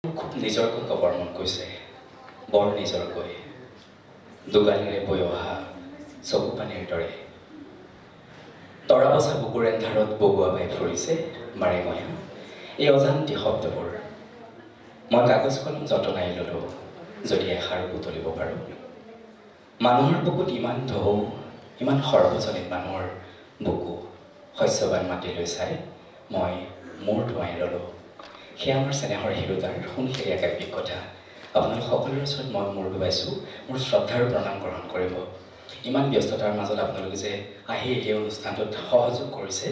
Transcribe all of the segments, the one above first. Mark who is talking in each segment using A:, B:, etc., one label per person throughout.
A: খুব নিজৰকৈ ক'বৰ মন গৈছে, বৰ নিজৰকৈ দুগালিৰে বৈ অহা চকু পানীৰ দৰে তৰা বছা বুকুৰ এন্ধাৰত বগোৱা বাই ফুৰিছে মাৰে ময়া এই অজান্তি শব্দবোৰ মই কাগজ কলম যতনাই ল'লো যদি এষাৰ বুটলিব পাৰোঁ। মানুহৰ বুকুত ইমান ঢৌ, ইমান সৰ্বজনীন মানুহৰ বুকু শস্যবান মাটিলৈ চাই মই মূৰ ধোৱাই ল'লোঁ। সেয়া আমাৰ চেনেহৰ হিৰোতাৰ সোণসেৰীয়া কাব্যিক কথা। আপোনালোক সকলোৰে ওচৰত মই মূৰ ডুবাইছোঁ, মোৰ শ্ৰদ্ধাৰ প্ৰণাম গ্ৰহণ কৰিব। ইমান ব্যস্ততাৰ মাজত আপোনালোকে যে আহি এই অনুষ্ঠানটোত সহযোগ কৰিছে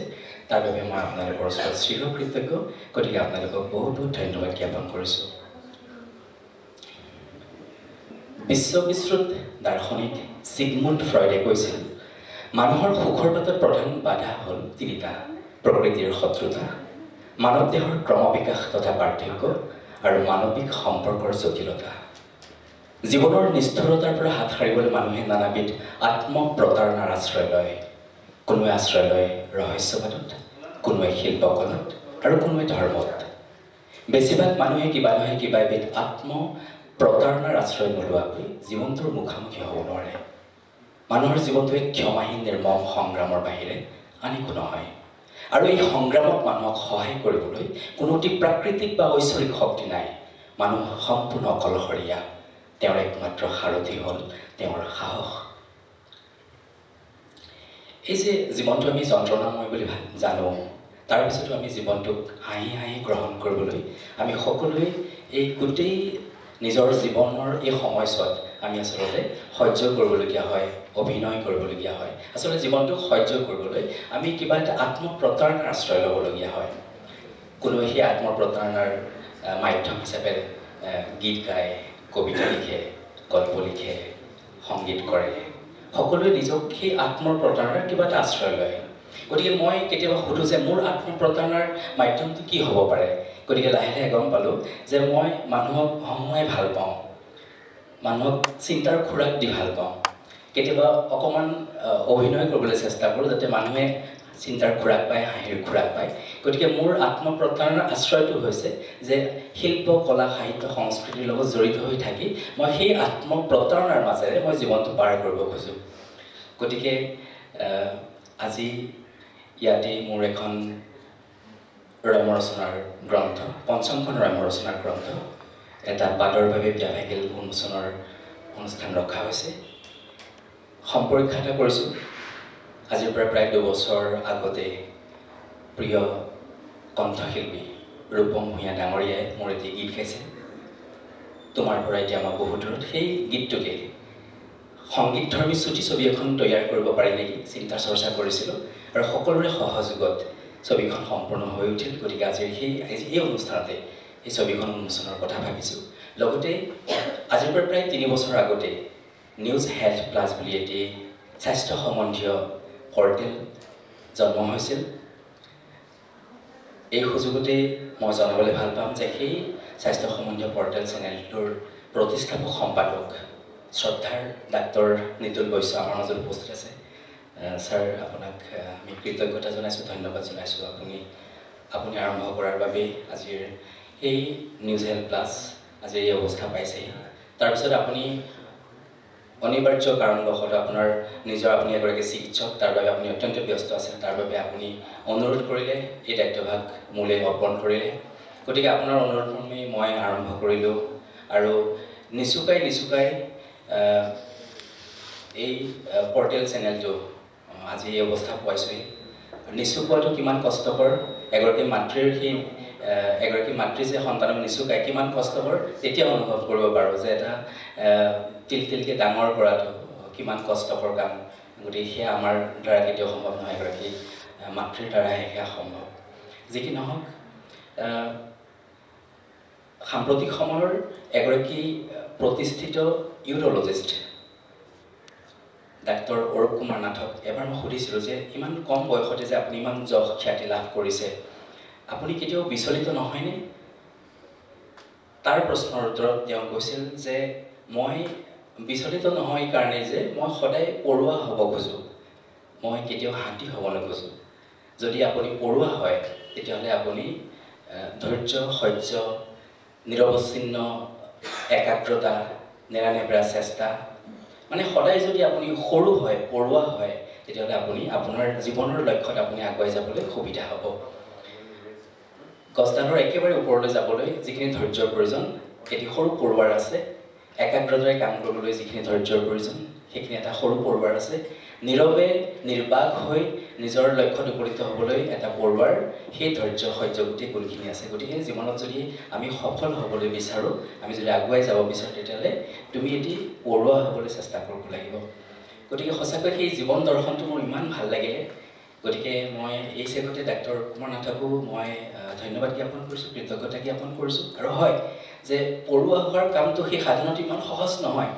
A: তাৰ বাবে মই আপোনালোকৰ ওচৰত চিৰকৃতজ্ঞ। গতিকে আপোনালোকক বহুত বহুত ধন্যবাদ জ্ঞাপন কৰিছোঁ। বিশ্ববিশ্ৰুত দাৰ্শনিক ছিগমুণ্ড ফ্ৰইডে কৈছিল, মানুহৰ সুখৰ বাটত প্ৰধান বাধা হ'ল তিনিটা: প্ৰকৃতিৰ শত্ৰুতা, মানৱ দেহৰ ক্ৰমবিকাশ তথা পাৰ্থক্য আৰু মানৱিক সম্পৰ্কৰ জটিলতা। জীৱনৰ নিষ্ঠুৰতাৰ পৰা হাত সাৰিবলৈ মানুহে নানাবিধ আত্মপ্ৰতাৰণাৰ আশ্ৰয় লয়। কোনোৱে আশ্ৰয় লয় ৰহস্যবাদত, কোনোৱে শিল্পকলাত আৰু কোনোৱে ধৰ্মত। বেছিভাগ মানুহে কিবা নহয় কিবা এবিধ আত্মপ্ৰতাৰণাৰ আশ্ৰয় নোলোৱাকৈ জীৱনটোৰ মুখামুখি হ'ব নোৱাৰে। মানুহৰ জীৱনটো এক ক্ষমাহীন নিৰ্মম সংগ্ৰামৰ বাহিৰে আন একো নহয়। আৰু এই সংগ্ৰামত মানুহক সহায় কৰিবলৈ কোনো অতি প্ৰাকৃতিক বা ঐশ্বৰিক শক্তি নাই। মানুহ সম্পূৰ্ণ অকলশৰীয়া। তেওঁৰ একমাত্ৰ সাৰথি হ'ল তেওঁৰ সাহস। এই যে জীৱনটো আমি যন্ত্ৰণাময় বুলি জানো, তাৰপিছতো আমি জীৱনটোক হাঁহি হাঁহি গ্ৰহণ কৰিবলৈ আমি সকলোৱে এই গোটেই নিজৰ জীৱনৰ এই সময়ছোৱাত আমি আচলতে সহ্য কৰিবলগীয়া হয়, অভিনয় কৰিবলগীয়া হয়। আচলতে জীৱনটোক সহ্য কৰিবলৈ আমি কিবা এটা আত্মপ্ৰতাৰণাৰ আশ্ৰয় ল'বলগীয়া হয়। কোনোৱে সেই আত্মপ্ৰতাৰণাৰ মাধ্যম হিচাপে গীত গায়, কবিতা লিখে, গল্প লিখে, সংগীত কৰে। সকলোৱে নিজক সেই আত্মপ্ৰতাৰণাৰ কিবা এটা আশ্ৰয় লয়। গতিকে মই কেতিয়াবা সোধোঁ যে মোৰ আত্মপ্ৰতাৰণাৰ মাধ্যমটো কি হ'ব পাৰে। গতিকে লাহে লাহে গম পালোঁ যে মই মানুহক হহুৱাই ভাল পাওঁ, মানুহক চিন্তাৰ খোৰাক দি ভাল পাওঁ। কেতিয়াবা অকণমান অভিনয় কৰিবলৈ চেষ্টা কৰোঁ যাতে মানুহে চিন্তাৰ খোৰাক পায়, হাঁহিৰ খোৰাক পায়। গতিকে মোৰ আত্মপ্ৰতাৰণাৰ আশ্ৰয়টো হৈছে যে শিল্প, কলা, সাহিত্য, সংস্কৃতিৰ লগত জড়িত হৈ থাকি মই সেই আত্মপ্ৰতাৰণাৰ মাজেৰে মই জীৱনটো পাৰ কৰিব খোজোঁ। গতিকে আজি ইয়াতে মোৰ এখন ৰম্য ৰচনাৰ গ্ৰন্থ, পঞ্চমখন ৰম্য ৰচনাৰ গ্ৰন্থ, এটা বাদৰ বাবে ব্যাভাগিল উন্মোচনৰ অনুষ্ঠান ৰখা হৈছে। সম্পৰীক্ষা এটা কৰিছোঁ। আজিৰ পৰা প্ৰায় 2 বছৰ আগতে প্ৰিয় কণ্ঠশিল্পী ৰূপম ভূঞা ডাঙৰীয়াই মোৰ এটি গীত গাইছে, তোমাৰ পৰা এতিয়া মই বহু দূৰত। সেই গীতটোকে সংগীতধৰ্মী চুটি ছবি এখন তৈয়াৰ কৰিব পাৰি নেকি চিন্তা চৰ্চা কৰিছিলোঁ, আৰু সকলোৰে সহযোগত ছবিখন সম্পূৰ্ণ হৈ উঠিল। গতিকে আজিৰ এই অনুষ্ঠানতে এই ছবিখন উন্মোচনৰ কথা ভাবিছোঁ। লগতে আজিৰ পৰা প্ৰায় 3 বছৰ আগতে নিউজ হেল্থ প্লাছ বুলি এটি স্বাস্থ্য সম্বন্ধীয় পৰ্টেল জন্ম হৈছিল। এই সুযোগতে মই জনাবলৈ ভাল পাম যে সেই স্বাস্থ্য সম্বন্ধীয় পৰ্টেল চেনেলটোৰ প্ৰতিষ্ঠাপক সম্পাদক শ্ৰদ্ধাৰ ডাক্তৰ নিতুল বৈশ্য আমাৰ মাজত উপস্থিত আছে। ছাৰ, আপোনাক আমি কৃতজ্ঞতা জনাইছোঁ, ধন্যবাদ জনাইছোঁ। আপুনি আৰম্ভ কৰাৰ বাবে আজিৰ এই নিউজ হেল্থ প্লাছ আজি এই অৱস্থা পাইছেহি। তাৰপিছত আপুনি অনিবাৰ্য কাৰণবশত আপুনি এগৰাকী চিকিৎসক, তাৰ বাবে আপুনি অত্যন্ত ব্যস্ত আছিল। তাৰ বাবে আপুনি অনুৰোধ কৰিলে, এই দায়িত্বভাগ মোলৈ অৰ্পণ কৰিলে। গতিকে আপোনাৰ অনুৰোধ মৰ্মে মই আৰম্ভ কৰিলোঁ আৰু নিচুকাই এই পৰ্টেল চেনেলটো আজি এই অৱস্থা পোৱাইছোঁহি। নিচুকোৱাটো কিমান কষ্টকৰ, এগৰাকী মাতৃ যে সন্তানক নিচুকাই কিমান কষ্টকৰ তেতিয়া অনুভৱ কৰিব পাৰোঁ যে এটা তিলকে ডাঙৰ কৰাটো কিমান কষ্টকৰ কাম। গতিকে সেয়া আমাৰ দ্বাৰা কেতিয়াও সম্ভৱ নহয়, এগৰাকী মাতৃৰ দ্বাৰাহে সেয়া সম্ভৱ। যি কি নহওক, সাম্প্ৰতিক সময়ৰ এগৰাকী প্ৰতিষ্ঠিত ইউৰলজিষ্ট ডাক্তৰ অৰূপ কুমাৰ নাথক এবাৰ মই সুধিছিলোঁ যে ইমান কম বয়সতে যে আপুনি ইমান যশ খ্যাতি লাভ কৰিছে, আপুনি কেতিয়াও বিচলিত নহয়নে? তাৰ প্ৰশ্নৰ উত্তৰত তেওঁ কৈছিল যে মই বিচলিত নহয় এই কাৰণেই যে মই সদায় পৰুৱা হ'ব খোজোঁ, মই কেতিয়াও হাতী হ'ব নোখোজোঁ। যদি আপুনি পৰুৱা হয় তেতিয়াহ'লে আপুনি ধৈৰ্য, সহ্য, নিৰৱচ্ছিন্ন একাগ্ৰতা, নেৰানেপেৰা চেষ্টা, মানে সদায় যদি আপুনি সৰু হয়, পৰুৱা হয়, তেতিয়াহ'লে আপুনি আপোনাৰ জীৱনৰ লক্ষ্যত আপুনি আগুৱাই যাবলৈ সুবিধা হ'ব। গছডালৰ একেবাৰে ওপৰলৈ যাবলৈ যিখিনি ধৈৰ্যৰ প্ৰয়োজন, এটি সৰু পৰুৱাৰ আছে। একাগ্ৰতাৰে কাম কৰিবলৈ যিখিনি ধৈৰ্যৰ প্ৰয়োজন, সেইখিনি এটা সৰু পৰুৱাৰ আছে। নীৰৱে নিৰ্বাক হৈ নিজৰ লক্ষ্যত উপনীত হ'বলৈ এটা পৰুৱাৰ সেই ধৈৰ্য সহ্য গোটেই গুণখিনি আছে। গতিকে জীৱনত যদি আমি সফল হ'বলৈ বিচাৰোঁ, আমি যদি আগুৱাই যাব বিচাৰোঁ, তেতিয়াহ'লে তুমি এটি পৰুৱা হ'বলৈ চেষ্টা কৰিব লাগিব। গতিকে সঁচাকৈ সেই জীৱন দৰ্শনটো মোৰ ইমান ভাল লাগিলে। গতিকে মই এই চেগতে ডাক্তৰ কুমাৰ নাথকো মই ধন্যবাদ জ্ঞাপন কৰিছোঁ, কৃতজ্ঞতা জ্ঞাপন কৰিছোঁ। আৰু হয় যে পৰুৱা হোৱাৰ কামটো সেই সাধনাটো ইমান সহজ নহয়।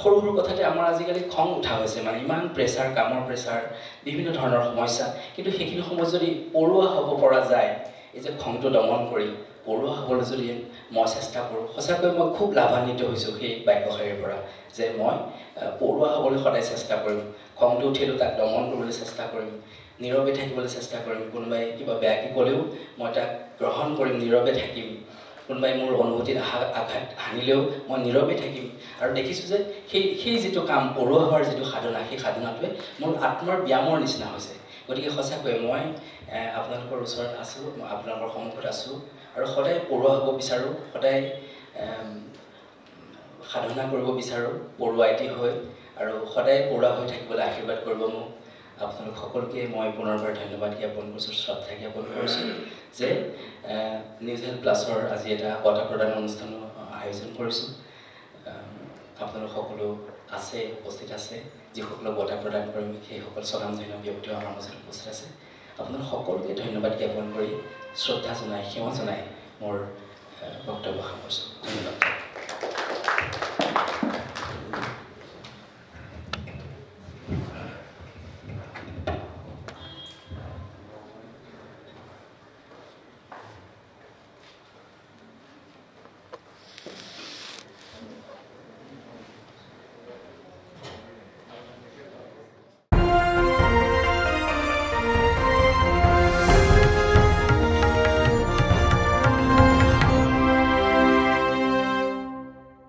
A: সৰু সৰু কথাতে আমাৰ আজিকালি খং উঠা হৈছে, মানে ইমান প্ৰেছাৰ, কামৰ প্ৰেছাৰ, বিভিন্ন ধৰণৰ সমস্যা। কিন্তু সেইখিনি সময়ত যদি পৰুৱা হ'ব পৰা যায়, এই যে খংটো দমন কৰি পৰুৱা হ'বলৈ যদি মই চেষ্টা কৰোঁ, সঁচাকৈ মই খুব লাভান্বিত হৈছোঁ সেই বাক্যশাৰীৰ পৰা, যে মই পৰুৱা হ'বলৈ সদায় চেষ্টা কৰিম। খংটো উঠিলেও তাক দমন কৰিবলৈ চেষ্টা কৰিম, নীৰৱে থাকিবলৈ চেষ্টা কৰিম। কোনোবাই কিবা বেয়াকৈ ক'লেও মই তাক গ্ৰহণ কৰিম, নীৰৱে থাকিম। কোনোবাই মোৰ অনুভূতিত আঘাত হানিলেও মই নীৰৱে থাকিম। আৰু দেখিছোঁ যে সেই যিটো কাম, পৰুৱা হোৱাৰ যিটো সাধনা, সেই সাধনাটোৱে মোৰ আত্মাৰ ব্যায়ামৰ নিচিনা হৈছে। গতিকে সঁচাকৈ মই আপোনালোকৰ ওচৰত আছোঁ, মই আপোনালোকৰ সন্মুখত আছোঁ, আৰু সদায় পৰুৱা হ'ব বিচাৰোঁ, সদায় সাধনা কৰিব বিচাৰোঁ পৰুৱা এটি হৈ, আৰু সদায় পৰুৱা হৈ থাকিবলৈ আশীৰ্বাদ কৰিব মোক। আপোনালোক সকলোকে মই পুনৰবাৰ ধন্যবাদ জ্ঞাপন কৰিছোঁ, শ্ৰদ্ধা জ্ঞাপন কৰিছোঁ যে নিউজ হেল্থ প্লাছৰ আজি এটা বঁটা প্ৰদান অনুষ্ঠানৰ আয়োজন কৰিছোঁ। আপোনালোক সকলো আছে, উপস্থিত আছে। যিসকলক বঁটা প্ৰদান কৰিম সেইসকল স্বনামধন্য ব্যক্তিও আমাৰ মাজত উপস্থিত আছে। আপোনালোক সকলোকে ধন্যবাদ জ্ঞাপন কৰি, শ্ৰদ্ধা জনাই, সেৱা জনাই মোৰ